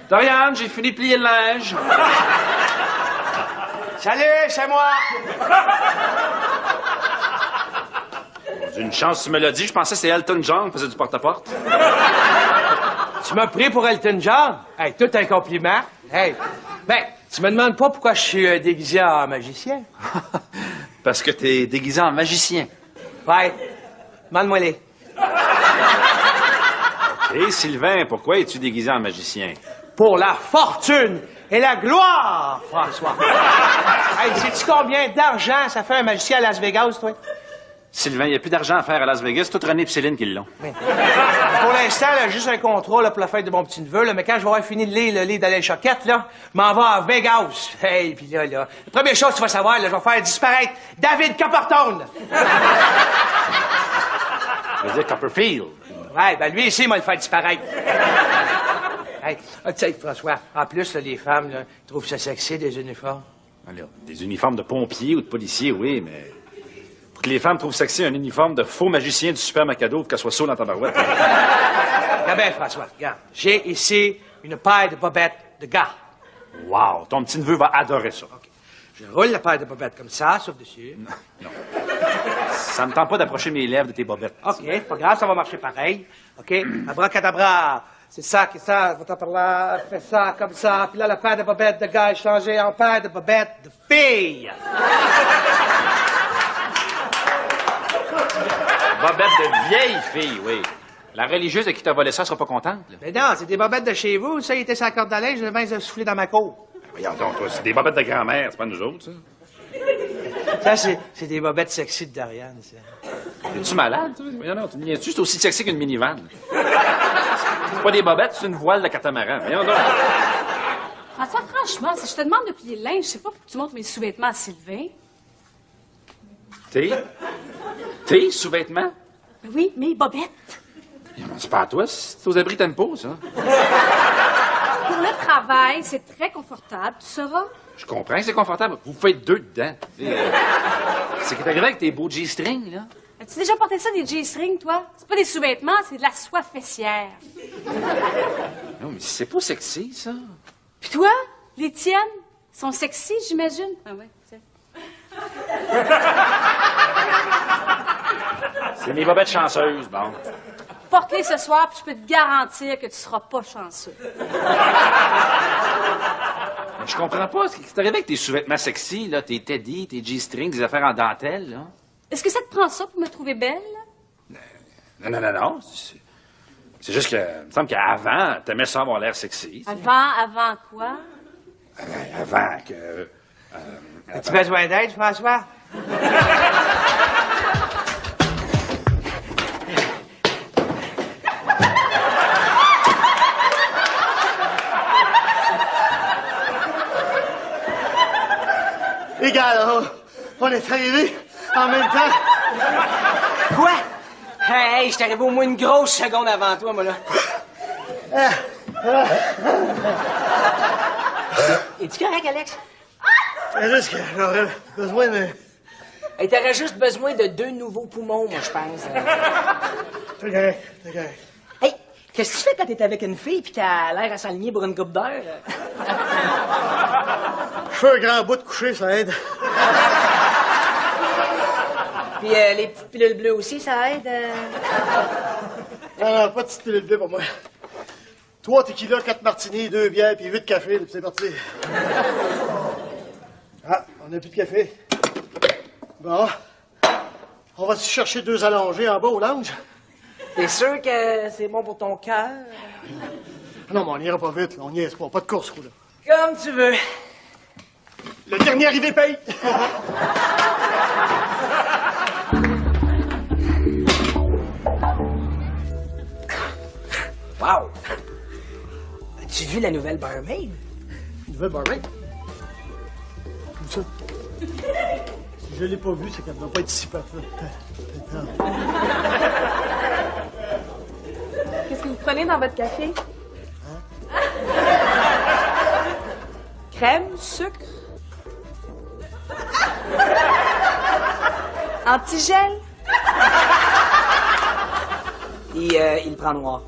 Dorian, j'ai fini de plier le linge. Salut, c'est moi! J'ai une chance, tu me l'as dit. Je pensais que c'est Elton John qui faisait du porte-à-porte. Tu m'as pris pour Elton John? Hey, tout un compliment. Hey, ben, tu me demandes pas pourquoi je suis déguisé en magicien? Parce que t'es déguisé en magicien. Ouais, demande-moi-les. Et Sylvain, pourquoi es-tu déguisé en magicien? Pour la fortune et la gloire, François. Hey, sais-tu combien d'argent ça fait un magicien à Las Vegas, toi? Sylvain, il n'y a plus d'argent à faire à Las Vegas. C'est tout René et Céline qui l'ont. Oui. Pour l'instant, là, juste un contrat là, pour la fête de mon petit-neveu. Là, mais quand je vais avoir fini de lire le livre d'Alain Choquette, là, je m'en vais à Vegas. Hey, puis là, la première chose que tu vas savoir, là, je vais faire disparaître David Coppertone. Je veux dire Copperfield. Ouais, ben lui ici, il m'a le fait disparaître. Hey, tu sais, François, en plus, là, les femmes, là, trouvent ça sexy, des uniformes. Alors, des uniformes de pompiers ou de policiers, oui, mais... Pour que les femmes trouvent sexy un uniforme de faux magicien du Super Macado, pour qu'elle soit saoule dans ta barouette. Regarde bien, François, regarde. J'ai ici une paire de bobettes de gars. Wow, ton petit-neveu va adorer ça. OK. Je roule la paire de bobettes comme ça, sauf dessus. Non. Ça me tente pas d'approcher mes lèvres de tes bobettes. OK, pas grave, ça va marcher pareil. OK, abracadabra. C'est ça qui ça, va par là, fais ça comme ça. Puis là, la paire de bobettes de gars est changée en paire de bobettes de filles. Bobettes de vieilles filles, oui. La religieuse à qui t'a volé ça sera pas contente, là. Mais non, c'est des bobettes de chez vous. Ça, il était sur la corde à linge, je viens de souffler dans ma cour. Voyons donc, toi, c'est des bobettes de grand-mère, c'est pas nous autres, ça. Ça, c'est des bobettes sexy de Dorian, ça. Es-tu malade, toi? Voyons donc, tu me niaises-tu? C'est aussi sexy qu'une minivan. C'est pas des bobettes, c'est une voile de catamaran. Voyons donc. François, franchement, si je te demande de plier le linge, je sais pas pour que tu montres mes sous-vêtements à Sylvain. Tes sous-vêtements? Ben oui, mes bobettes. C'est pas à toi, c'est aux abris tempo, ça. Pour le travail, c'est très confortable, tu sauras. Je comprends que c'est confortable. Vous faites deux dedans. C'est qui est arrivé avec tes beaux G-strings, là? As-tu déjà porté ça, des G-strings, toi? C'est pas des sous-vêtements, c'est de la soie fessière. Non, mais c'est pas sexy, ça. Puis toi, les tiennes sont sexy, j'imagine? Ah ouais, c'est... C'est mes bobettes chanceuses, bon. Porte-les ce soir, puis je peux te garantir que tu seras pas chanceux. Mais je comprends pas. Ce qui est arrivé avec tes sous-vêtements sexy, là, tes teddy, tes G-strings, des affaires en dentelle, là. Est-ce que ça te prend ça pour me trouver belle? Non. C'est juste que, il me semble qu'avant, t'aimais ça avoir l'air sexy. Avant quoi? Avant que... As-tu besoin d'aide, François? Les gars, là, on est arrivés en même temps. Quoi? Hey, je suis arrivé au moins une grosse seconde avant toi, moi, là. Es-tu correct, Alex? C'est juste que j'aurais besoin de... Hey, t'aurais juste besoin de 2 nouveaux poumons, moi, je pense. T'es correct. Hey, qu'est-ce que tu fais quand t'es avec une fille pis qu'elle a l'air à s'aligner pour une coupe d'heure? Je fais un grand bout de coucher, ça aide. Puis les petites pilules bleues aussi, ça aide? Non, pas de petite pilule bleue pour moi. 3 tequilas, 4 martinis, 2 bières, puis 8 cafés, puis c'est parti. Ah, on n'a plus de café. Bon. On va chercher 2 allongés en bas au lounge? T'es sûr que c'est bon pour ton cœur? Non, mais on ira pas vite, là. On y est pas de course, là. Comme tu veux. Le dernier arrivé paye! Wow! As-tu vu la nouvelle barmaid? Nouvelle barmaid? Où ça? Si je l'ai pas vue, c'est qu'elle ne doit pas être si parfaite. Qu'est-ce que vous prenez dans votre café? Crème, sucre? Antigel? Et il prend noir.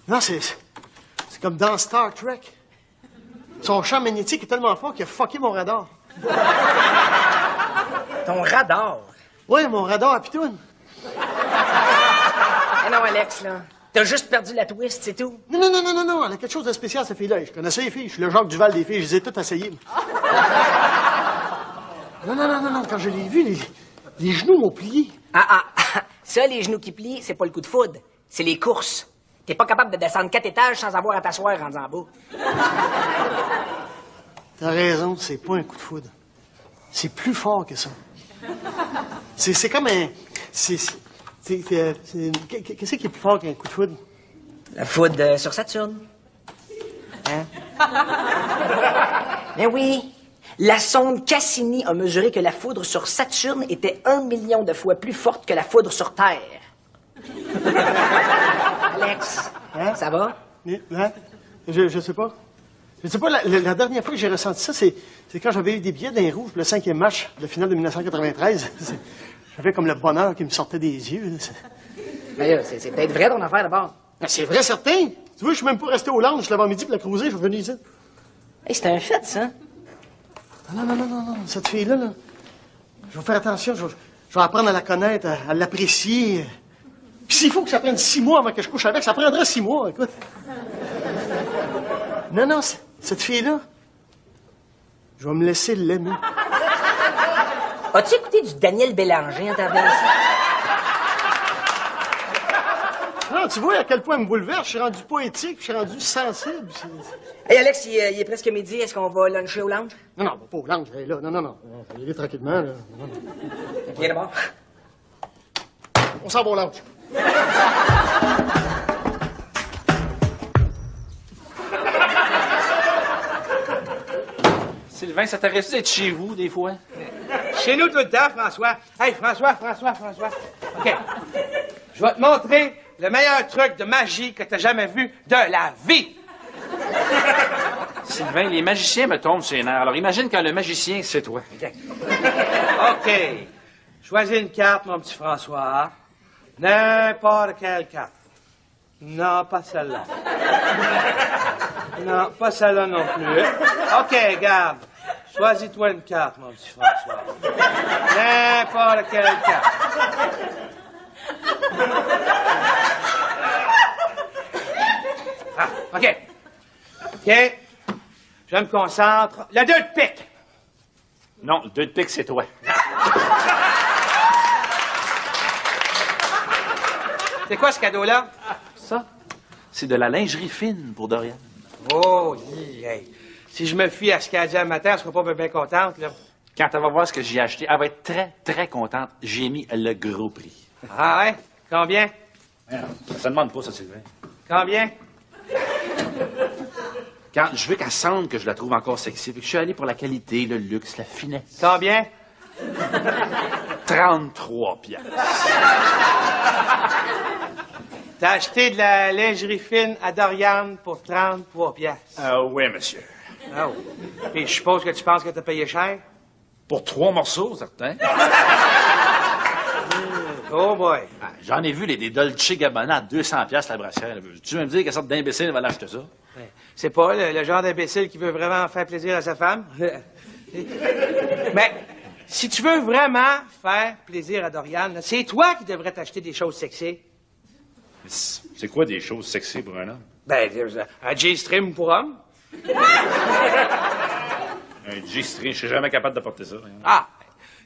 Non, c'est comme dans Star Trek. Son champ magnétique est tellement fort qu'il a fucké mon radar. Ton radar? Oui, mon radar à pitoune. Eh non, Alex, là. T'as juste perdu la twist, c'est tout. Non, elle a quelque chose de spécial, cette fille-là. Je connaissais les filles, je suis le Jacques Duval des filles, je les ai toutes essayées. Non, quand je l'ai vu, les genoux m'ont plié. Ça, les genoux qui plient, c'est pas le coup de foudre. C'est les courses. T'es pas capable de descendre 4 étages sans avoir à t'asseoir rendu en bas. T'as raison, c'est pas un coup de foudre. C'est plus fort que ça. C'est comme un... Qu'est-ce qui est plus fort qu'un coup de foudre? La foudre sur Saturne. Hein? Mais oui, la sonde Cassini a mesuré que la foudre sur Saturne était 1 million de fois plus forte que la foudre sur Terre. Alex, Hein? ça va? Hein? Je sais pas. Je sais pas, la dernière fois que j'ai ressenti ça, c'est quand j'avais eu des billets d'un rouge pour le 5e match de la finale de 1993. J'avais comme le bonheur qui me sortait des yeux. Mais là, c'est peut-être vrai ton affaire d'abord. Ben, c'est vrai, certain. Tu vois, je suis même pas resté au lounge l'avant-midi pour la cruiser, je suis revenu ici. Hey, c'est un fait, ça. Non. Cette fille-là, là, je vais faire attention, je vais apprendre à la connaître, à l'apprécier. Puis s'il faut que ça prenne 6 mois avant que je couche avec, ça prendra 6 mois, écoute. Non, cette fille-là, je vais me laisser l'aimer. As-tu écouté du Daniel Bélanger en t'avenant ici? Non, tu vois à quel point elle me bouleverse. Je suis rendu poétique, je suis rendu sensible. Hey, Alex, il est presque midi. Est-ce qu'on va luncher au lounge? Non, pas au lounge, là. Non. On va y aller tranquillement, là. Non. OK, d'abord. On s'en va au lounge. Sylvain, ça t'arrive d'être chez vous, des fois? Chez nous tout le temps, François. Hey, François. OK. Je vais te montrer le meilleur truc de magie que t'as jamais vu de la vie. Sylvain, les magiciens me tombent sur les nerfs. Alors imagine quand le magicien, c'est toi. OK. Choisis une carte, mon petit François. N'importe quelle carte. Non, pas celle-là. Non, pas celle-là non plus. OK, garde. Choisis-toi une carte, mon petit François. N'importe quelle carte. OK. Je me concentre. Le 2 de pique. Non, le 2 de pique, c'est toi. C'est quoi ce cadeau-là? Ça, c'est de la lingerie fine pour Dorian. Oh, hey. Si je me fie à ce qu'elle a dit un matin, elle sera pas bien contente, là. Quand elle va voir ce que j'ai acheté, elle va être très, très contente. J'ai mis le gros prix. Ah ouais? Combien? Ça demande pas, ça, Sylvain. Combien? Quand je veux qu'elle sente que je la trouve encore sexy, fait que je suis allé pour la qualité, le luxe, la finesse. Combien? 33 piastres. T'as acheté de la lingerie fine à Dorian pour 33 piastres. Oui, monsieur. Ah oui. Puis je suppose que tu penses que t'as payé cher? Pour 3 morceaux, certains. Oh boy. Ah, j'en ai vu des Dolce Gabbana à 200 piastres la brassière. Tu veux me dire quelle sorte d'imbécile va l'acheter ça? C'est pas le genre d'imbécile qui veut vraiment faire plaisir à sa femme. Mais si tu veux vraiment faire plaisir à Dorian, là, c'est toi qui devrais t'acheter des choses sexy. C'est quoi des choses sexy pour un homme? Ben, un G-string pour homme. Un G-string, je serais jamais capable de porter ça. Hein. Ah,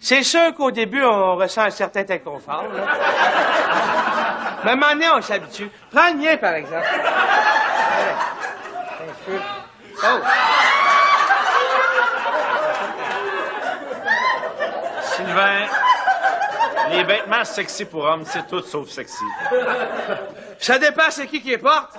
c'est sûr qu'au début, on ressent un certain inconfort. Là. Mais à un moment donné, on s'habitue. Prends le mien, par exemple. Oh. Sylvain, les vêtements sexy pour hommes, c'est tout sauf sexy. Ça dépend c'est qui les porte.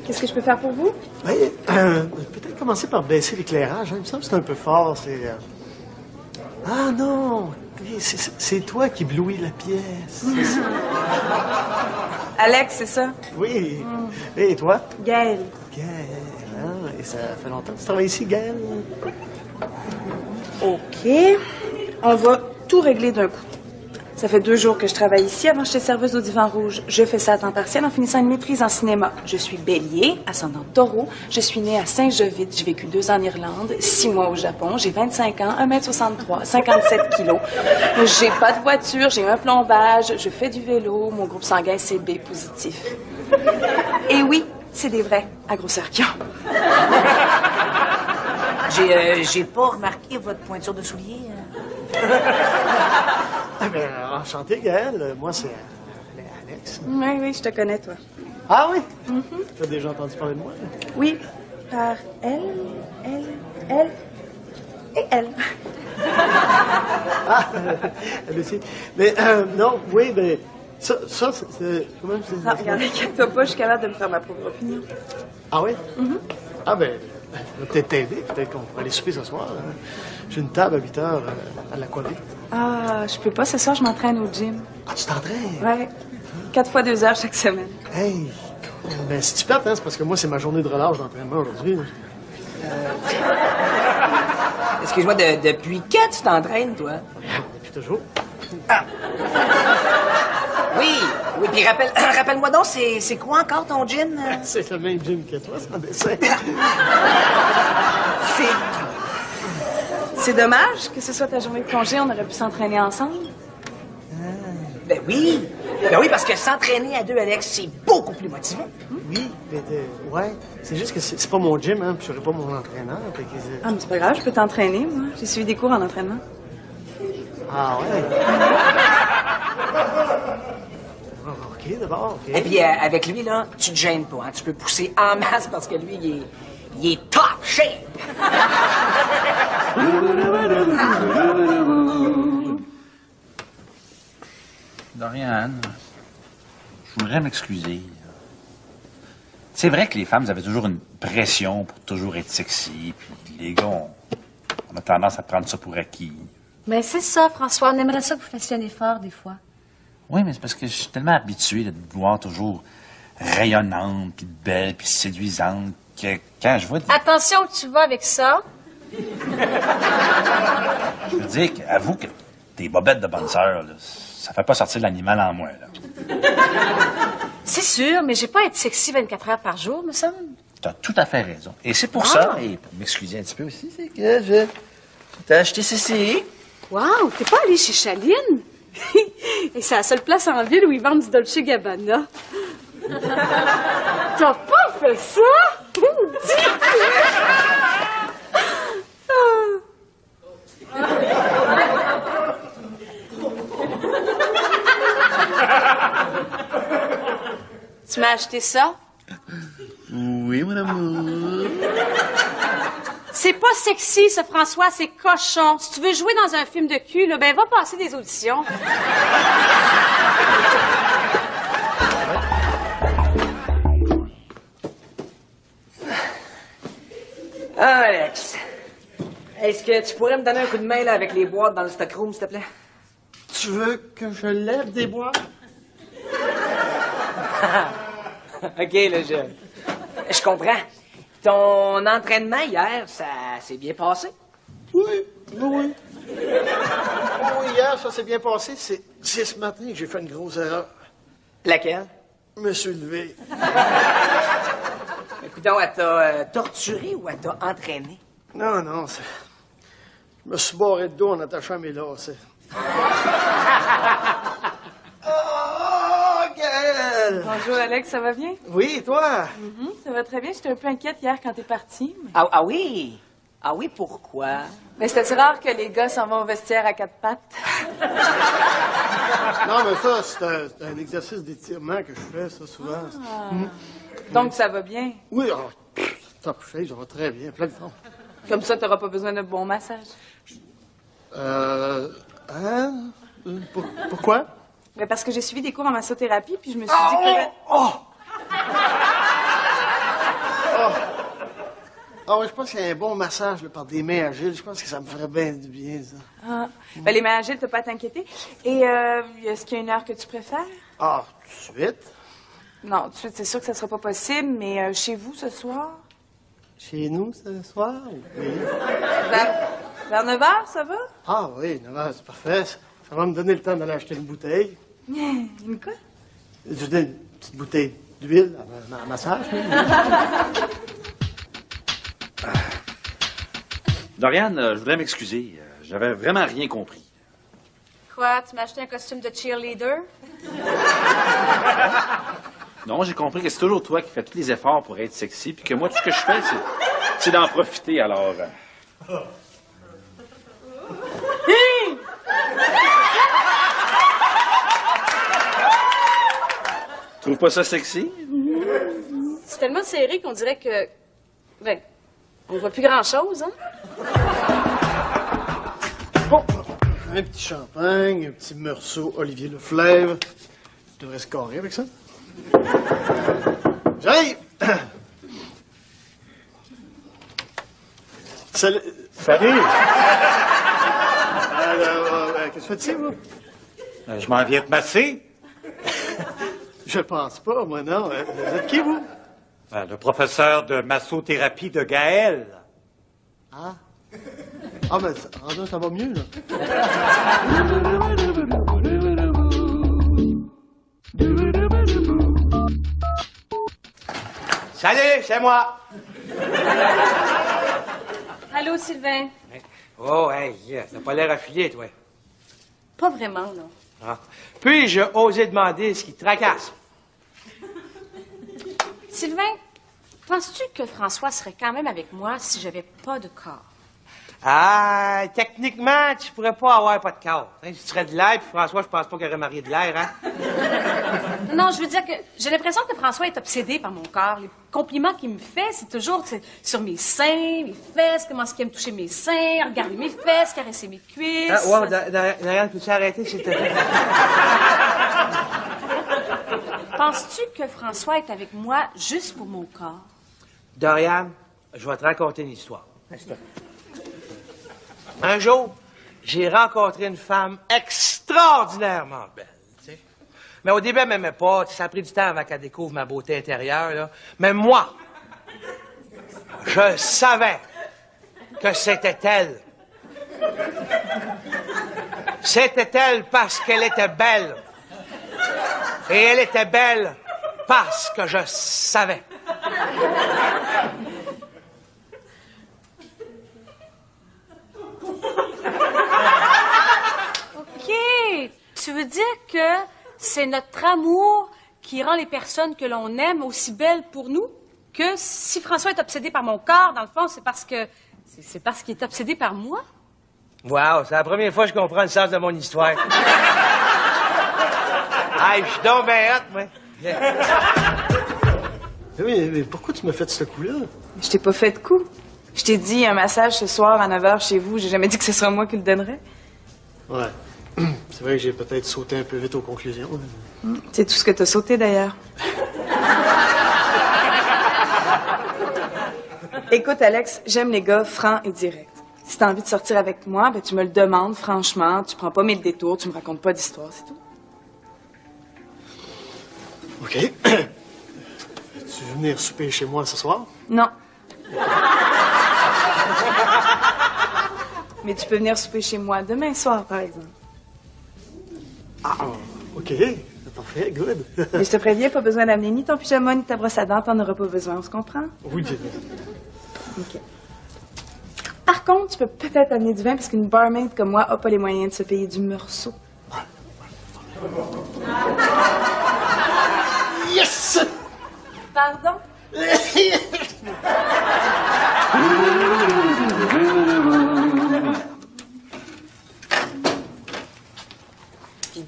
Qu'est-ce que je peux faire pour vous? Oui, peut-être commencer par baisser l'éclairage. Hein. Il me semble que c'est un peu fort. Ah non! Oui, c'est toi qui blouis la pièce. Alex, c'est ça? Oui. Et toi? Gaël. Gaël. Ah, et ça fait longtemps que tu travailles ici, Gaël? OK. On va tout régler d'un coup. Ça fait 2 jours que je travaille ici. Avant, j'étais serveuse au Divan Rouge. Je fais ça à temps partiel en finissant une maîtrise en cinéma. Je suis bélier, ascendant taureau. Je suis née à Saint-Jovite. J'ai vécu 2 ans en Irlande, 6 mois au Japon. J'ai 25 ans, 1m63, 57 kilos. J'ai pas de voiture, j'ai un plombage, je fais du vélo. Mon groupe sanguin, c'est B positif. Et oui, c'est des vrais, à grosseur qui ont. J'ai pas remarqué votre pointure de soulier. Ah, ben, enchanté, Gaël. Moi, c'est Alex. Oui, je te connais, toi. Ah oui? Tu as déjà entendu parler de moi? Oui, par elle et elle. Ah, elle aussi. Mais, non, oui, ben, ça c'est... Comment c'est... Ah, regarde, inquiète-toi pas, je suis capable de me faire ma propre opinion. Ah oui? Ah ben, je vais peut-être t'aider. Peut-être qu'on pourrait aller souper ce soir. Hein. J'ai une table à 8 heures à l'Aquavite. Ah, je peux pas, ce soir, je m'entraîne au gym. Ah, tu t'entraînes? Ouais, 4 fois 2 heures chaque semaine. Hey! Ben, si tu perds, hein, c'est parce que moi, c'est ma journée de relâche d'entraînement aujourd'hui. Excuse-moi, depuis quand tu t'entraînes, toi? Depuis toujours. Oui, puis rappelle-moi donc, c'est quoi encore ton gym? C'est le même gym que toi, sans dessin. C'est dommage que ce soit ta journée de congé, on aurait pu s'entraîner ensemble. Ben oui, parce que s'entraîner à 2, Alex, c'est beaucoup plus motivant. Oui, mais ouais. C'est juste que c'est pas mon gym, hein, puis je serai pas mon entraîneur. Fait que, Ah, mais c'est pas grave, je peux t'entraîner, moi. J'ai suivi des cours en entraînement. Ah ouais? OK, d'abord, OK. Et puis, avec lui, là, tu te gênes pas, hein? Tu peux pousser en masse parce que lui, il est top shape. Dorian, je voudrais m'excuser. C'est vrai que les femmes avaient toujours une pression pour toujours être sexy, puis les gars, on a tendance à prendre ça pour acquis. Mais c'est ça, François. On aimerait ça que vous fassiez un effort, des fois. Oui, mais c'est parce que je suis tellement habitué de te voir toujours rayonnante, puis belle, puis séduisante, que quand je vois... Attention où tu vas avec ça. Je veux dire, avoue que tes bobettes de bonne sœur, là, ça fait pas sortir l'animal en moi, là. C'est sûr, mais j'ai pas à être sexy 24 heures par jour, me semble. T'as tout à fait raison. Et c'est pour ça, et pour m'excuser un petit peu aussi, c'est que je t'ai acheté ceci. Wow, t'es pas allé chez Chaline? Et c'est la seule place en ville où ils vendent du Dolce Gabbana. T'as pas fait ça? Tu m'as acheté ça? Oui, mon amour. C'est pas sexy, ce François, c'est cochon. Si tu veux jouer dans un film de cul, là, ben va passer des auditions. Ah, Alex. Est-ce que tu pourrais me donner un coup de main là, avec les boîtes dans le stockroom, s'il te plaît? Tu veux que je lève des boîtes? OK, là, je comprends. Ton entraînement hier, ça s'est bien passé? Oui. Oui, hier, ça s'est bien passé. C'est ce matin que j'ai fait une grosse erreur. Laquelle? Je me suis levé. Écoute, elle t'a torturé ou elle t'a entraîné? Non, non, c'est... Je me suis barré de dos en attachant mes lacets. Oh, Gaël! Bonjour, Alex, ça va bien? Oui, et toi? Ça va très bien. J'étais un peu inquiète hier quand t'es parti. Ah oui? Ah oui, pourquoi? Mais c'était rare que les gars s'en vont au vestiaire à quatre pattes. Non, mais ça, c'est un exercice d'étirement que je fais, ça, souvent. Donc, ça va bien. Oui, top shape, ça va très bien, plein de forme. Comme ça, t'auras pas besoin de bon massage. Pourquoi? Mais parce que j'ai suivi des cours en massothérapie, puis je me suis dit que... Ah oui, je pense qu'il y a un bon massage là, par des mains agiles. Je pense que ça me ferait bien du bien, ça. Ah. Ben, les mains agiles, t'as pas à t'inquiéter. Et est-ce qu'il y a une heure que tu préfères? Ah, tout de suite? Non, tout de suite, c'est sûr que ça sera pas possible, mais chez vous ce soir? Chez nous, ce soir? Oui. Vers 9h, ça va? Ah oui, 9h, c'est parfait. Ça va me donner le temps d'aller acheter une bouteille. Une quoi? Je donne une petite bouteille d'huile à massage. Dorian, je voudrais m'excuser. J'avais vraiment rien compris. Quoi, tu m'as acheté un costume de cheerleader? Non, j'ai compris que c'est toujours toi qui fais tous les efforts pour être sexy, puis que moi, tout ce que je fais, c'est d'en profiter, alors... Tu trouves pas ça sexy? C'est tellement serré qu'on dirait que... Ben, on voit plus grand-chose, hein? Bon, un petit champagne, un petit morceau Olivier Leflèvre. Je devrais scorer avec ça. J'arrive! Salut! Salut! Alors, qu'est-ce que tu fais, vous? Je m'en viens te masser. Je pense pas, moi, non. Vous êtes qui, vous? Le professeur de massothérapie de Gaël. Ah. Ah, ben, ça va mieux, là. Salut, c'est moi. Allô, Sylvain? Oh, hey, yeah, t'as pas l'air affilié, toi. Pas vraiment, non. Ah. Puis-je oser demander ce qui te tracasse? Sylvain, penses-tu que François serait quand même avec moi si j'avais pas de corps? Ah, techniquement, tu pourrais pas avoir pas de corps. Hein, si tu serais de l'air, puis François, je pense pas qu'il aurait marié de l'air, hein? Non, je veux dire que j'ai l'impression que François est obsédé par mon corps. Les compliments qu'il me fait, c'est toujours sur mes seins, mes fesses, comment est-ce qu'il aime toucher mes seins, regarder mes fesses, caresser mes cuisses. Ah, wow, Dorian, peux-tu arrêter, s'il te plaît? Penses-tu que François est avec moi juste pour mon corps? Dorian, je vais te raconter une histoire. Un jour, j'ai rencontré une femme extraordinairement belle, tu sais. Mais au début, elle m'aimait pas. Ça a pris du temps avant qu'elle découvre ma beauté intérieure, là. Mais moi, je savais que c'était elle. C'était elle parce qu'elle était belle. Et elle était belle parce que je savais. OK. Tu veux dire que c'est notre amour qui rend les personnes que l'on aime aussi belles pour nous? Que si François est obsédé par mon corps, dans le fond, c'est parce qu'il est obsédé par moi? Wow, c'est la première fois que je comprends le sens de mon histoire. Hey, je suis donc bien hot, moi. Oui, mais pourquoi tu m'as fait ce coup-là? Je t'ai pas fait de coup. Je t'ai dit un massage ce soir à 9h chez vous. J'ai jamais dit que ce serait moi qui le donnerais. Ouais. C'est vrai que j'ai peut-être sauté un peu vite aux conclusions. C'est tout ce que t'as sauté, d'ailleurs. Écoute, Alex, j'aime les gars francs et directs. Si t'as envie de sortir avec moi, ben tu me le demandes franchement. Tu prends pas mille détours, tu me racontes pas d'histoire, c'est tout. OK. Tu veux venir souper chez moi ce soir? Non. Mais tu peux venir souper chez moi demain soir, par exemple. Ah, OK. Parfait, good. Mais je te préviens, pas besoin d'amener ni ton pyjama ni ta brosse à dents, t'en auras pas besoin, on se comprend? Oui, OK. Par contre, tu peux peut-être amener du vin parce qu'une barmaid comme moi a pas les moyens de se payer du Meursault. Yes! Pardon?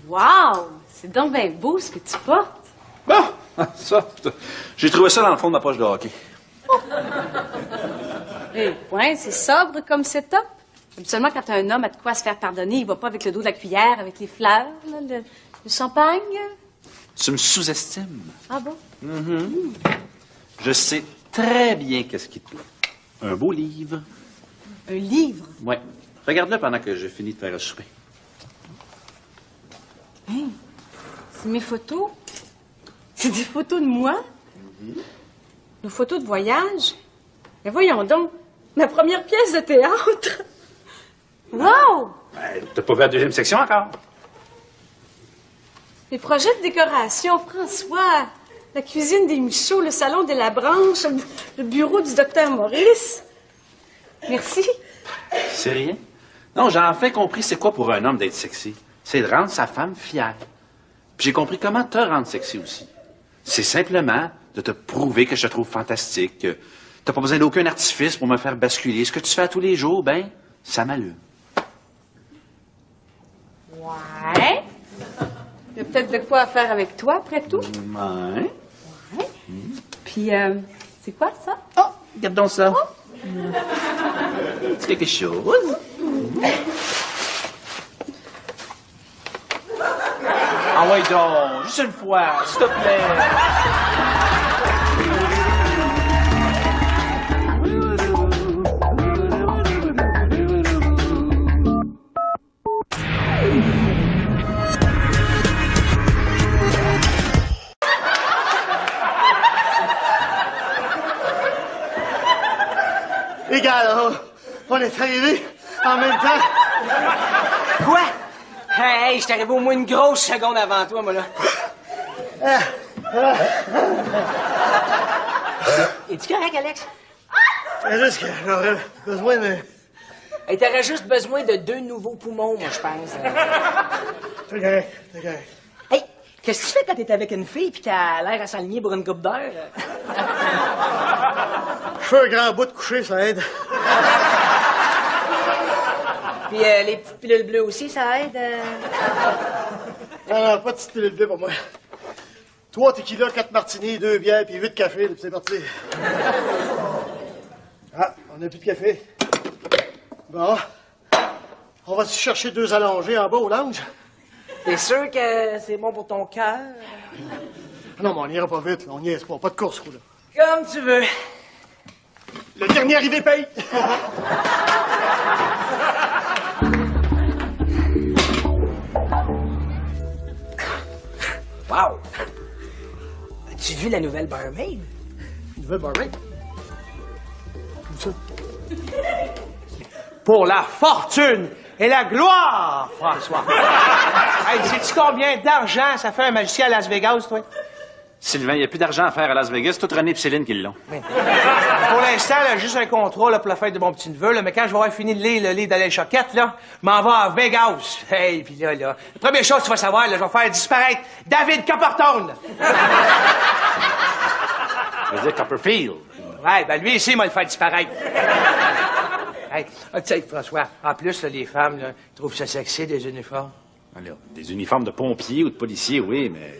Wow! C'est donc bien beau ce que tu portes. Bon, ça, j'ai trouvé ça dans le fond de ma poche de hockey. Eh, ouais, c'est sobre comme setup. Habituellement, quand un homme a de quoi se faire pardonner, il va pas avec le dos de la cuillère, avec les fleurs, là, le champagne. Tu me sous-estimes. Ah bon? Je sais très bien qu'est-ce qui te plaît. Un beau livre. Un livre? Ouais. Regarde-le pendant que je finis de faire le souper. Hein? C'est mes photos? C'est des photos de moi? Nos photos de voyage? Mais voyons donc, ma première pièce de théâtre! Wow! Ben, t'as pas vu la deuxième section encore? Mes projets de décoration, François. La cuisine des Michauds, le salon de la branche, le bureau du docteur Maurice. Merci. C'est rien. Non, j'ai enfin compris c'est quoi pour un homme d'être sexy. C'est de rendre sa femme fière. Puis j'ai compris comment te rendre sexy aussi. C'est simplement de te prouver que je te trouve fantastique, que t'as pas besoin d'aucun artifice pour me faire basculer. Ce que tu fais à tous les jours, ben, ça m'allume. Ouais. Il y a peut-être de quoi à faire avec toi, après tout. Ouais. Puis, c'est quoi ça? Oh, regarde donc ça. C'est quelque chose. Ah ouais donc, juste une fois, s'il te plaît. Les gars, là, on est arrivés en même temps. Quoi? Hey, je suis arrivé au moins une grosse seconde avant toi, moi, là. Es-tu correct, Alex? C'est juste que j'aurais besoin de... Hey, t'aurais juste besoin de 2 nouveaux poumons, moi, je pense. C'est correct, c'est correct. Hey, qu'est-ce que tu fais quand t'es avec une fille pis qu'elle a l'air à s'aligner pour une coupe d'heure? Je fais un grand bout de coucher, ça aide. Puis les petites pilules bleues aussi, ça aide? Non, pas de petite pilule bleue pour moi. 3 tequilas, 4 martinis, 2 bières, puis 8 cafés, puis c'est parti. Ah, on n'a plus de café. Bon, on va se chercher 2 allongés en bas au lounge. T'es sûr que c'est bon pour ton cœur? Non, mais on n'ira pas vite, là. On niaise pas de course, là. Comme tu veux. Le dernier arrivé paye. Wow! As-tu vu la nouvelle barmaid? Nouvelle barmaid? Où ça? Pour la fortune et la gloire, François. Hey, sais-tu combien d'argent ça fait un magicien à Las Vegas, toi? Sylvain, il n'y a plus d'argent à faire à Las Vegas. C'est tout René et Céline qui l'ont. Pour l'instant, là, juste un contrat là, pour la fête de mon petit-neveu, là, mais quand je vais avoir fini de lire le livre d'Alain Choquette, là, je m'en vais à Vegas. Hey, puis là, la première chose que tu vas savoir, là, je vais faire disparaître David Coppertone. Je veux dire Copperfield. Ouais, ben lui ici, il m'a le faire disparaître. Hey, tu sais, François, en plus, là, les femmes, là, trouvent ça sexy, des uniformes. Alors, des uniformes de pompiers ou de policiers, oui, mais...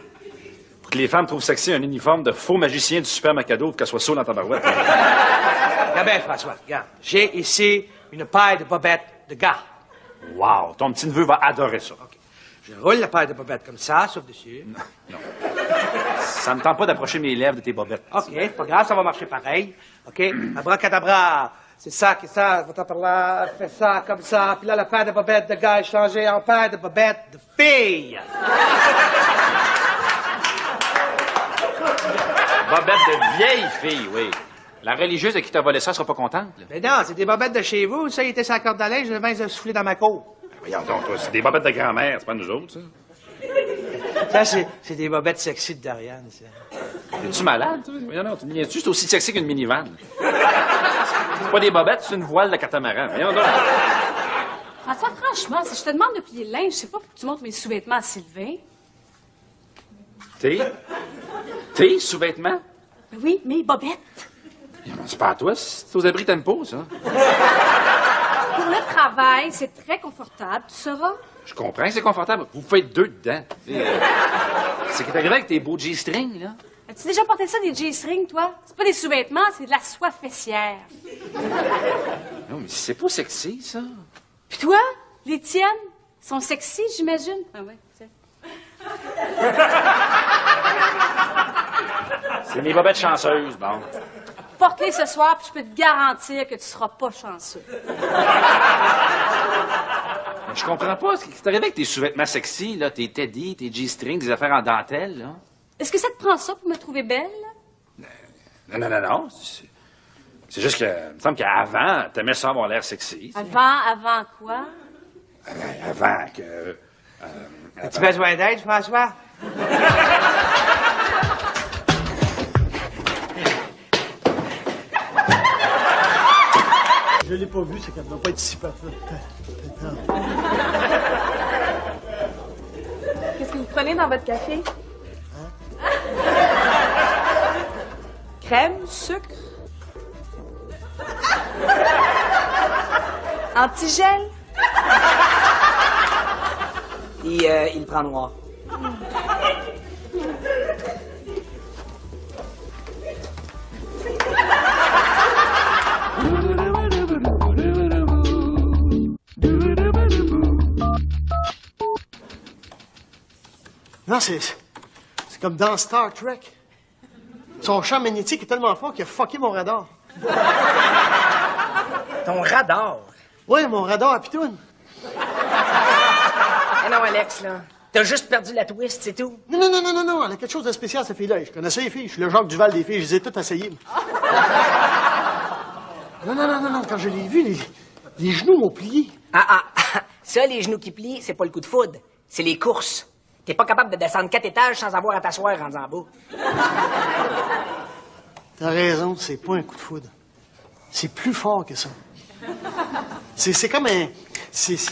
Pour que les femmes trouvent sexy un uniforme de faux magicien du super Macado pour qu'elle soit saoule dans ta barouette. Regarde bien, François, regarde. J'ai ici une paire de bobettes de gars. Wow, ton petit-neveu va adorer ça. OK. Je roule la paire de bobettes comme ça, sauf dessus. Non. Ça me tente pas d'approcher mes lèvres de tes bobettes. OK, c'est pas grave, ça va marcher pareil. OK? Abracadabra. C'est ça, va-t'en par là, fais ça, comme ça. Puis là, la paire de bobettes de gars est changée en paire de bobettes de filles. Bobettes de vieilles filles, oui. La religieuse de qui t'a volé ça sera pas contente, là. Mais non, c'est des bobettes de chez vous. Ça, il était sur la corde de linge, je devais souffler dans ma cour. Voyons donc, toi, c'est des bobettes de grand-mère, c'est pas nous autres, ça. Ça, c'est des bobettes sexy de Dorian, ça. Es-tu malade, toi? Voyons, non, tu me niaises-tu? C'est aussi sexy qu'une minivan. C'est pas des bobettes, c'est une voile de catamaran. Voyons donc. François, franchement, si je te demande de plier le linge, je sais pas pour que tu montres mes sous-vêtements à Sylvain. Tes sous-vêtements? Ben oui, mes bobettes. C'est pas à toi, c'est aux abris tempo, ça. Pour le travail, c'est très confortable, tu sauras. Je comprends que c'est confortable. Vous pouvez être deux dedans. C'est qui est arrivé avec tes beaux G-strings, là? As-tu déjà porté ça, des G-strings, toi? C'est pas des sous-vêtements, c'est de la soie fessière. Non, mais c'est pas sexy, ça. Puis toi, les tiennes sont sexy, j'imagine? Ah ouais, tiens. C'est mes bobettes chanceuses, bon. Porte-les ce soir, puis je peux te garantir que tu seras pas chanceux. Je comprends pas. Ce qui est arrivé avec tes sous-vêtements sexy, là, tes teddy, tes G-strings, des affaires en dentelle, là. Est-ce que ça te prend ça pour me trouver belle? Non. C'est juste que, il me semble qu'avant, t'aimais ça avoir l'air sexy. Avant quoi? Avant que... As-tu besoin d'aide, François? Je l'ai pas vu, c'est qu'elle ne doit pas être si parfaite. Qu'est-ce que vous prenez dans votre café? Crème, sucre? Antigel? Il prend noir. Non, c'est comme dans Star Trek. Son champ magnétique est tellement fort qu'il a fucké mon radar. Ton radar? Oui, mon radar à pitoune. Eh non, Alex, là. T'as juste perdu la twist, c'est tout. Non, elle a quelque chose de spécial, cette fille-là. Je connaissais les filles. Je suis le Jacques Duval des filles. Je les ai toutes essayées. Non, quand je l'ai vu, les genoux m'ont plié. Ça, les genoux qui plient, c'est pas le coup de foudre. C'est les courses. T'es pas capable de descendre 4 étages sans avoir à t'asseoir rendu en bas. T'as raison, c'est pas un coup de foudre. C'est plus fort que ça. C'est comme un... Qu'est-ce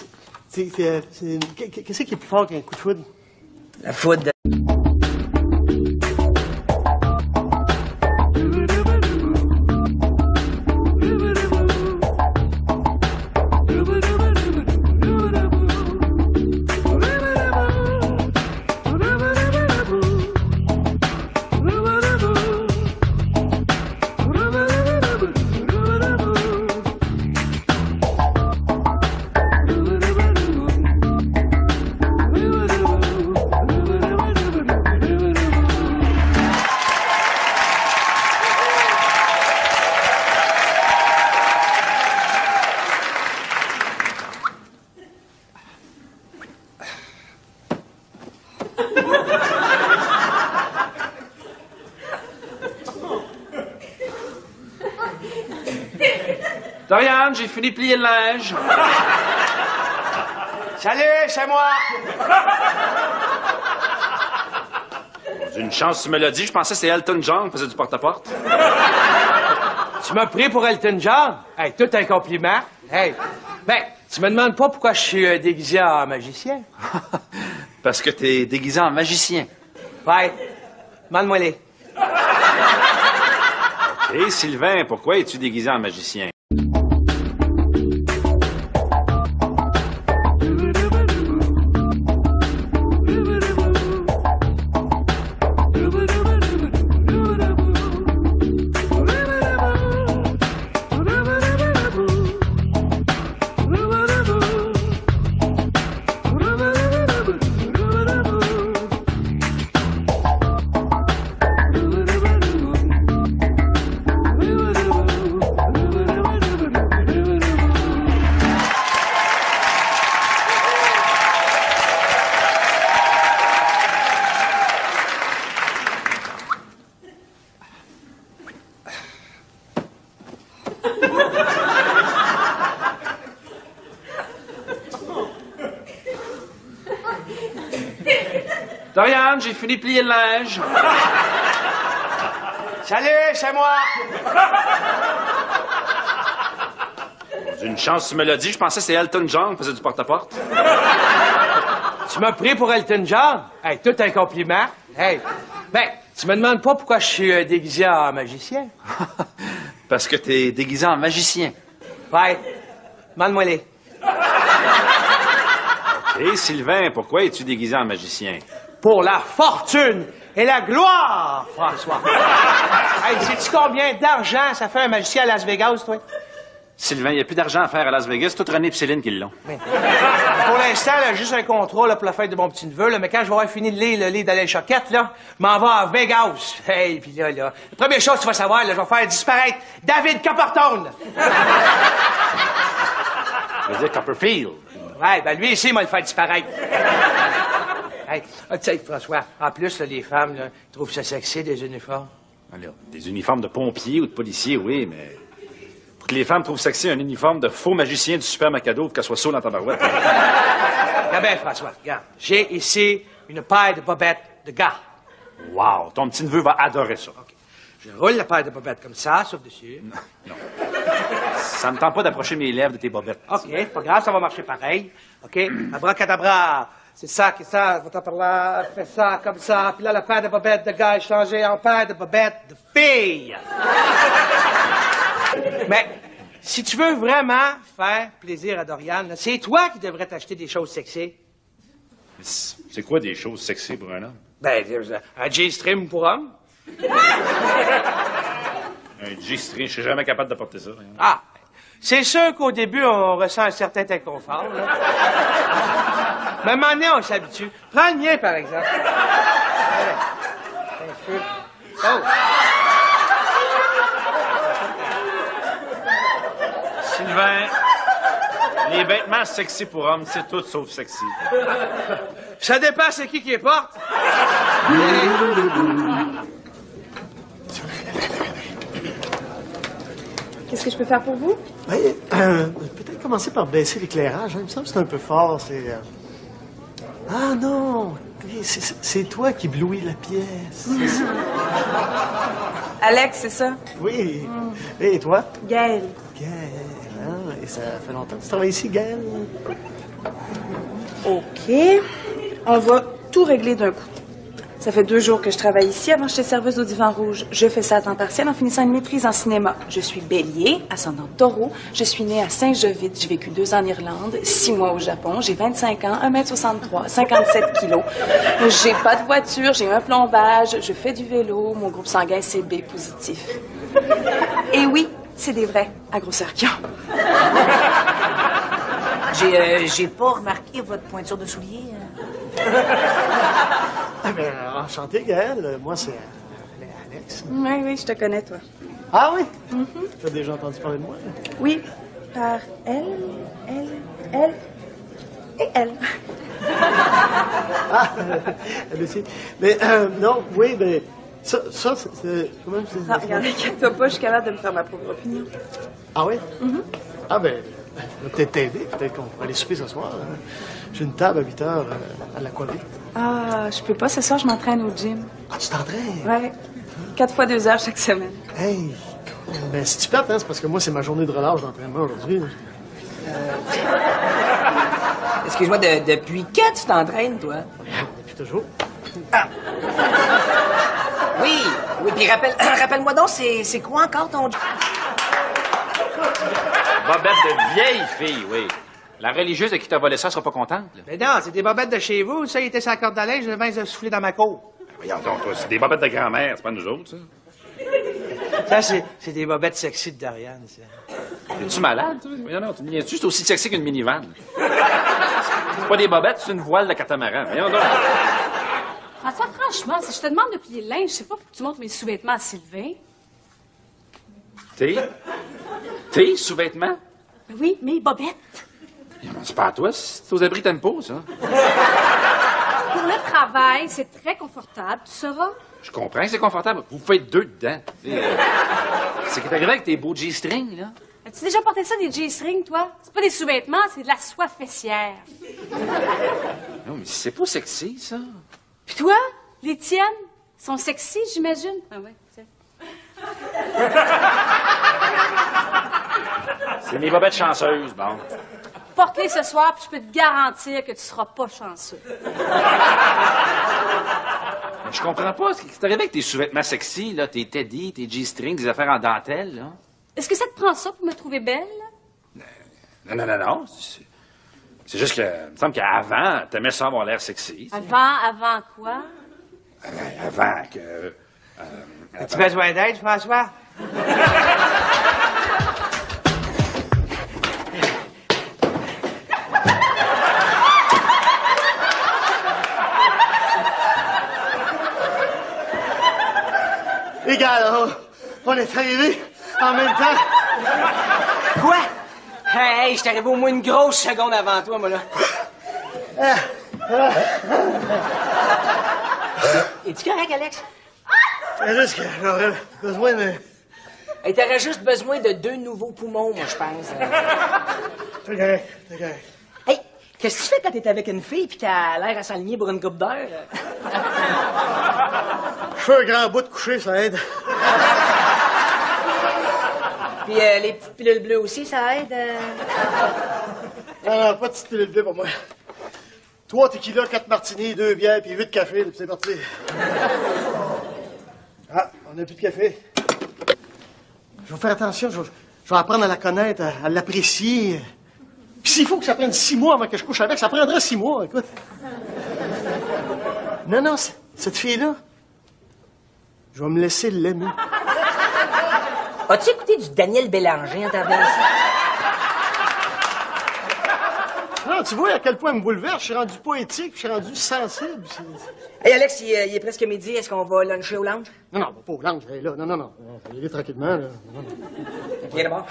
qui est plus fort qu'un coup de foudre? La foudre. Dorian, j'ai fini de plier le linge. Salut, c'est moi! Une chance, tu me l'as dit. Je pensais que c'était Elton John qui faisait du porte-à-porte. Tu m'as pris pour Elton John? Hey, tout un compliment. Hey, ben, tu me demandes pas pourquoi je suis déguisé en magicien? Parce que t'es déguisé en magicien. Ouais, demande-moi-les. Et Sylvain, pourquoi es-tu déguisé en magicien? Dorian, j'ai fini de plier le linge. Salut, c'est moi. Une chance, tu me l'as dit. Je pensais que c'était Elton John qui faisait du porte-à-porte. Tu m'as pris pour Elton John? Hey, tout un compliment. Hey, ben, tu me demandes pas pourquoi je suis déguisé en magicien? Parce que t'es déguisé en magicien. Ouais, demande-moi-les. Et Sylvain, pourquoi es-tu déguisé en magicien? Pour la fortune et la gloire, François. Hey, sais-tu combien d'argent ça fait un magicien à Las Vegas, toi? Sylvain, il n'y a plus d'argent à faire à Las Vegas. C'est tout René et Céline qui l'ont. Pour l'instant, là, juste un contrat là, pour la fête de mon petit-neveu, là, mais quand je vais avoir fini de lire le livre d'Alain Choquette, là, je m'en vais à Vegas. Hey, puis là, la première chose que tu vas savoir, là, je vais faire disparaître David Coppertone. Je veux dire Copperfield. Ouais, ben lui ici, il m'a le fait disparaître. Hey, tu sais, François, en plus, là, les femmes, là, ils trouvent ça sexy, des uniformes. Alors, des uniformes de pompiers ou de policiers, oui, mais... Pour que les femmes trouvent sexy un uniforme de faux magicien du Super Macado pour qu'elle soit saoule dans ta barouette. Regarde bien, François, regarde. J'ai ici une paire de bobettes de gars. Wow, ton petit-neveu va adorer ça. OK. Je roule la paire de bobettes comme ça, sauf dessus. Non. Ça me tente pas d'approcher mes lèvres de tes bobettes. OK, pas grave, ça va marcher pareil. OK? Abracadabra. C'est ça, va-t'en par là, fais ça, comme ça. Puis là, la paire de bobettes de gars est changée en paire de bobettes de filles. Mais si tu veux vraiment faire plaisir à Dorian, là, c'est toi qui devrais t'acheter des choses sexy. C'est quoi des choses sexy pour un homme? Ben, un G-string pour homme. Un G-string, je serais jamais capable de porter ça. Hein. Ah, c'est sûr qu'au début, on ressent un certain inconfort, là. Mais maintenant, on s'habitue. Prends le mien, par exemple. Oh. Sylvain, les vêtements sexy pour hommes, c'est tout sauf sexy. Ça dépend c'est qui les porte. Qu'est-ce que je peux faire pour vous? Oui, peut-être commencer par baisser l'éclairage. Hein. Il me semble que c'est un peu fort. Ah non! Oui, c'est toi qui éblouis la pièce. C'est ça. Alex, c'est ça? Oui. Et toi? Gaël. Gaël. Hein? Et ça fait longtemps que tu travailles ici, Gaël? OK. On va tout régler d'un coup. Ça fait 2 jours que je travaille ici. Avant, j'étais serveuse au Divan Rouge. Je fais ça à temps partiel en finissant une maîtrise en cinéma. Je suis bélier, ascendant taureau. Je suis née à Saint-Jovite. J'ai vécu 2 ans en Irlande, 6 mois au Japon. J'ai 25 ans, 1m63, 57 kilos. J'ai pas de voiture, j'ai un plombage, je fais du vélo. Mon groupe sanguin, c'est B positif. Et oui, c'est des vrais, à grosseur qui ont. J'ai pas remarqué votre pointure de soulier. Ah ben, enchanté, Gaël. Moi, c'est Alex. Oui, je te connais, toi. Ah oui? Tu as déjà entendu parler de moi? Oui, par elle et elle. Ah, elle aussi. Mais, non, oui, mais ça c'est... Comment je Non, regarde, inquiète-toi pas, je suis capable de me faire ma propre opinion. Ah oui? Ah ben, je vais peut-être t'aider. Peut-être qu'on pourra aller souper ce soir. Hein. J'ai une table à 8 heures à l'Aquavite. Ah, je peux pas, ce soir, je m'entraîne au gym. Ah, tu t'entraînes? Ouais, 4 fois 2 heures chaque semaine. Hey, ben si tu perds, hein, c'est parce que moi, c'est ma journée de relâche d'entraînement aujourd'hui. Excuse-moi, depuis quand tu t'entraînes, toi? Depuis toujours. Oui, puis rappelle-moi donc, c'est quoi encore ton... Bobette de vieille fille, oui. La religieuse de qui t'a volé ça sera pas contente, là. Mais non, c'est des bobettes de chez vous. Ça, il était sur la corde à linge, je vais souffler dans ma cour. Voyons donc, toi, c'est des bobettes de grand-mère, c'est pas nous autres, ça. Ça, c'est des bobettes sexy de Dorian, ça. Es-tu malade, toi? Voyons donc, tu me niaises-tu? C'est aussi sexy qu'une minivan. C'est pas des bobettes, c'est une voile de catamaran. Voyons donc. François, franchement, si je te demande de plier le linge, je sais pas pour que tu montres mes sous-vêtements à Sylvain. Tes sous-vêtements? Ben oui, mes bobettes. C'est pas à toi, c'est aux abris tempo, ça. Pour le travail, c'est très confortable, tu sauras. Je comprends que c'est confortable. Vous pouvez être 2 dedans. C'est qui t'arrive avec tes beaux G-strings, là? As-tu déjà porté ça, des G-strings, toi? C'est pas des sous-vêtements, c'est de la soie fessière. Non, mais c'est pas sexy, ça. Puis toi, les tiennes sont sexy, j'imagine? Ah ouais, c'est... C'est mes bobettes chanceuses, bon. Porte-les ce soir, puis je peux te garantir que tu seras pas chanceux. Mais je comprends pas. Ce qui t'est arrivé avec tes sous-vêtements sexy, là, tes teddy, tes G-strings, des affaires en dentelle, là? Est-ce que ça te prend ça pour me trouver belle? Non. C'est juste que, il me semble qu'avant, t'aimais ça avoir l'air sexy. Avant quoi? Avant que... As-tu besoin d'aide, François? Les gars, là, on est arrivés en même temps. Quoi? Hey, je suis arrivé au moins une grosse seconde avant toi, moi, là. Es-tu correct, Alex? C'est juste que j'aurais besoin de... Hey, t'aurais juste besoin de 2 nouveaux poumons, moi, je pense. T'es correct. Hey, qu'est-ce que tu fais quand t'es avec une fille pis qu'elle a l'air à s'aligner pour une coupe d'heure? Je fais un grand bout de coucher, ça aide. Puis les petites pilules bleues aussi, ça aide? Non, pas de petite pilule bleue pour moi. 3 tequilas, 4 martinis, 2 bières, puis 8 cafés, puis c'est parti. Ah, on n'a plus de café. Je vais faire attention, je vais apprendre à la connaître, à l'apprécier. Puis s'il faut que ça prenne 6 mois avant que je couche avec, ça prendra 6 mois, écoute. Non, cette fille-là, je vais me laisser l'aimer. As-tu écouté du Daniel Bélanger en t'arrivant ici? Non, tu vois à quel point elle me bouleverse. Je suis rendu poétique, je suis rendu sensible. Hey, Alex, il est presque midi. Est-ce qu'on va luncher au lounge? Non, pas au lounge, là. Non. On va y aller tranquillement, là. Non. OK, d'abord.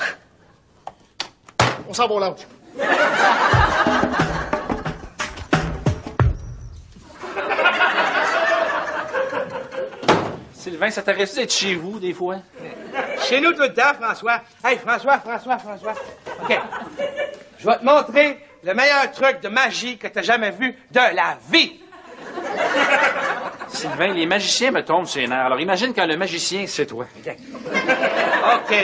On s'en va au lounge. Sylvain, ça t'arrive d'être chez vous, des fois? Chez nous tout le temps, François. Hey, François. OK. Je vais te montrer le meilleur truc de magie que t'as jamais vu de la vie. Sylvain, les magiciens me tombent sur les nerfs. Alors imagine quand le magicien, c'est toi. OK.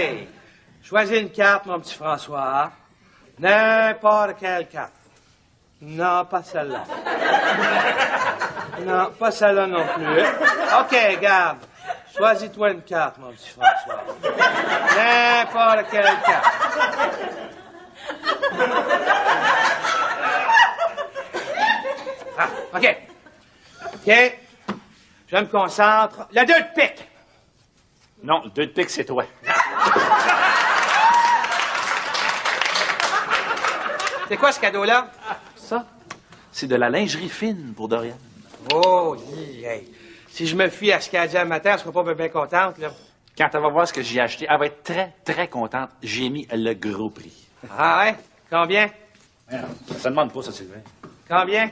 Choisis une carte, mon petit François. N'importe quelle carte. Non, pas celle-là. Non, pas celle-là non plus. OK, garde. Choisis-toi une carte, mon petit François. N'importe quelle carte. Ah, OK. Je me concentre. Le 2 de pique. Non, le 2 de pique, c'est toi. C'est quoi ce cadeau-là? Ça, c'est de la lingerie fine pour Dorian. Oh, hey. Si je me fie à ce qu'elle a dit un matin, elle sera pas bien contente, là. Quand elle va voir ce que j'ai acheté, elle va être très, très contente. J'ai mis le gros prix. Ah ouais? Combien? Ça demande pas, ça, Sylvain. Combien?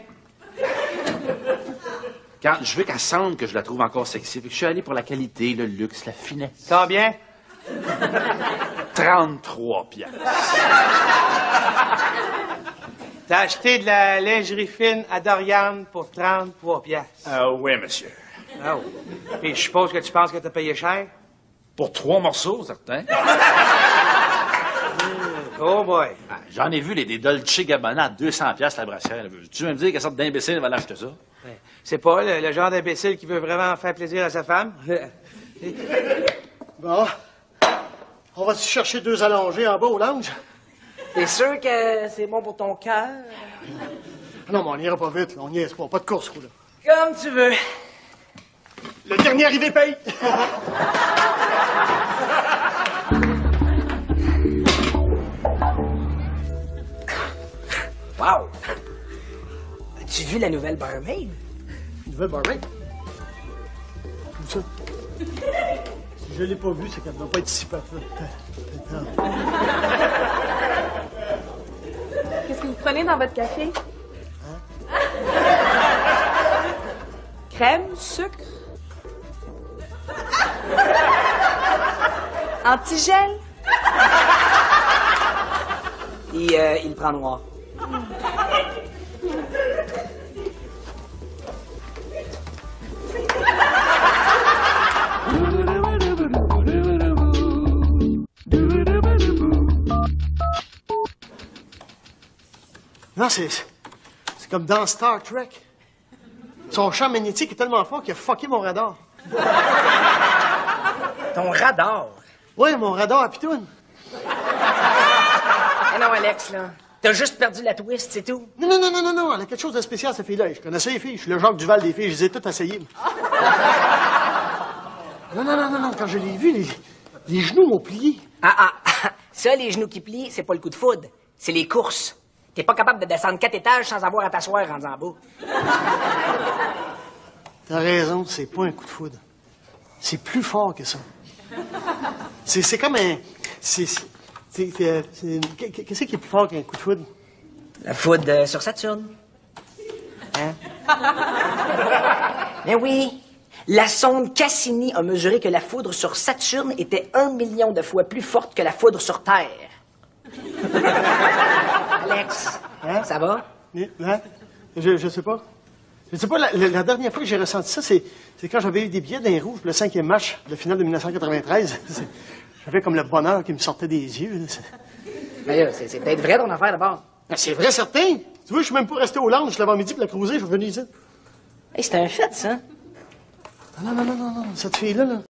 Quand je veux qu'elle sente que je la trouve encore sexy. Fait que je suis allé pour la qualité, le luxe, la finesse. Combien? 33 piastres. T'as acheté de la lingerie fine à Dorian pour 33 piastres. Oui, monsieur. Oh. Et je suppose que tu penses que t'as payé cher? Pour 3 morceaux, certains. Oh boy. Ah, j'en ai vu des Dolce Gabbana à 200 piastres la brassière. Tu veux me dire quelle sorte d'imbécile va l'acheter ça? C'est pas le genre d'imbécile qui veut vraiment faire plaisir à sa femme? Bon. On va se chercher 2 allongés en bas au lounge? T'es sûr que c'est bon pour ton cœur? Non, mais on n'ira pas vite, là. On n'y est pas. Pas de course, là. Comme tu veux. Le dernier arrivé paye. Wow! As-tu vu la nouvelle barmaid? Nouvelle barmaid? Où ça? Si je l'ai pas vue, c'est qu'elle ne doit pas être si parfaite. Qu'est-ce que vous prenez dans votre café? Crème, sucre? Antigel? Il prend noir. Non, c'est comme dans Star Trek. Son champ magnétique est tellement fort qu'il a fucké mon radar. Ton radar? Oui, mon radar à pitoune. Eh non, Alex, là. T'as juste perdu la twist, c'est tout. Non, elle a quelque chose de spécial, cette fille-là. Je connaissais les filles. Je suis le Jacques Duval des filles. Je les ai toutes essayées. Non, quand je l'ai vu, les genoux m'ont plié. Ça, les genoux qui plient, c'est pas le coup de foudre. C'est les courses. T'es pas capable de descendre 4 étages sans avoir à t'asseoir rendu en bas. T'as raison, c'est pas un coup de foudre. C'est plus fort que ça. C'est comme un... Qu'est-ce qui est plus fort qu'un coup de foudre? La foudre sur Saturne. Hein? Mais oui, la sonde Cassini a mesuré que la foudre sur Saturne était 1 million de fois plus forte que la foudre sur Terre. Alex, Hein? ça va? Hein? Je sais pas. Je sais pas, la dernière fois que j'ai ressenti ça, c'est quand j'avais eu des billets d'un rouge pour le 5e match de la finale de 1993. J'avais comme le bonheur qui me sortait des yeux. Mais là, c'est peut-être vrai ton affaire d'abord. Ben, c'est vrai, certain. Tu vois, je suis même pas resté au lounge l'avant-midi pour la cruiser, je suis revenu ici. Hey, c'est un fait, ça. Non, cette fille-là, là.